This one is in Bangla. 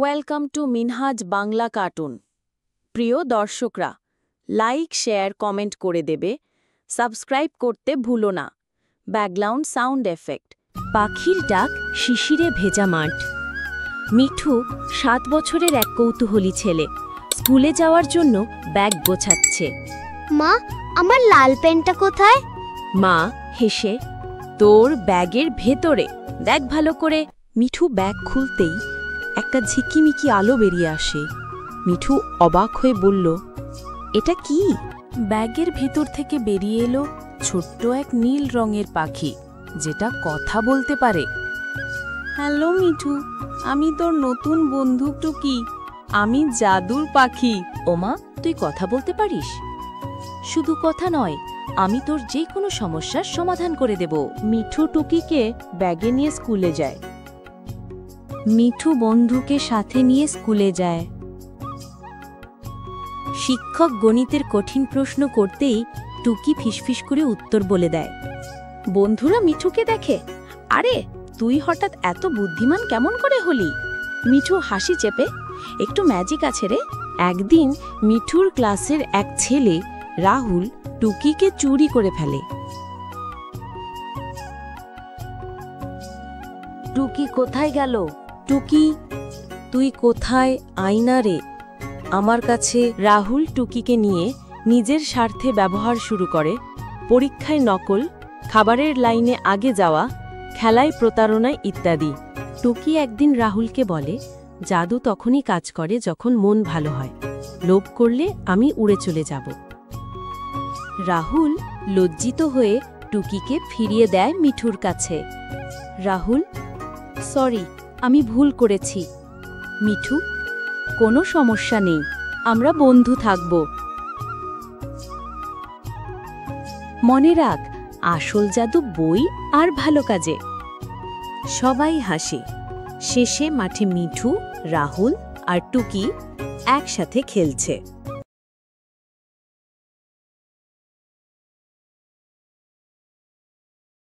Welcome to Minhaj Bangla cartoon. প্রিয় দর্শকরা, লাইক শেয়ার কমেন্ট করে দেবে, সাবস্ক্রাইব করতে ভুলো না। Background sound effect. পাখির ডাক, শিশিরে ভেজা মাঠ। মিঠু 7 বছরের এক কৌতূহলী ছেলে, স্কুলে যাওয়ার জন্য ব্যাগ গোছাচ্ছে। মা, আমার লাল পেনটা কোথায়? মা হেসে, তোর ব্যাগের ভেতরে, দেখ ভালো করে। মিঠু ব্যাগ খুলতেই একটা ঝিকিমিকি আলো বেরিয়ে আসে। মিঠু অবাক হয়ে বলল, এটা কি? ব্যাগের ভিতর থেকে বেরিয়ে এলো ছোট্ট এক নীল রঙের পাখি, যেটা কথা বলতে পারে। হ্যালো মিঠু, আমি তোর নতুন বন্ধু টুকি। আমি জাদুর পাখি। ওমা, তুই কথা বলতে পারিস? শুধু কথা নয়, আমি তোর যে কোনো সমস্যার সমাধান করে দেব। মিঠু টুকিকে ব্যাগে নিয়ে স্কুলে যায়। মিঠু বন্ধুকে সাথে নিয়ে স্কুলে যায়। শিক্ষক গণিতের কঠিন প্রশ্ন করতেই টুকি ফিসফিস করে উত্তর বলে দেয়। বন্ধুরা মিঠুকে দেখে, আরে তুই হঠাৎ এত বুদ্ধিমান কেমন করে হলি? মিঠু হাসি চেপে, একটু ম্যাজিক আছে রে। একদিন মিঠুর ক্লাসের এক ছেলে রাহুল টুকিকে চুরি করে ফেলে। টুকি কোথায় গেল? টুকি, তুই কোথায়? আয়না রে আমার কাছে। রাহুল টুকিকে নিয়ে নিজের স্বার্থে ব্যবহার শুরু করে। পরীক্ষায় নকল, খাবারের লাইনে আগে যাওয়া, খেলায় প্রতারণায় ইত্যাদি। টুকি একদিন রাহুলকে বলে, জাদু তখনই কাজ করে যখন মন ভালো হয়। লোভ করলে আমি উড়ে চলে যাব। রাহুল লজ্জিত হয়ে টুকিকে ফিরিয়ে দেয় মিঠুর কাছে। রাহুল, সরি, আমি ভুল করেছি। মিঠু, কোনো সমস্যা নেই, আমরা বন্ধু থাকব। মনে রাখ, আসল জাদু বই আর ভালো কাজে। সবাই হাসে। শেষে মাঠে মিঠু, রাহুল আর টুকি একসাথে খেলছে।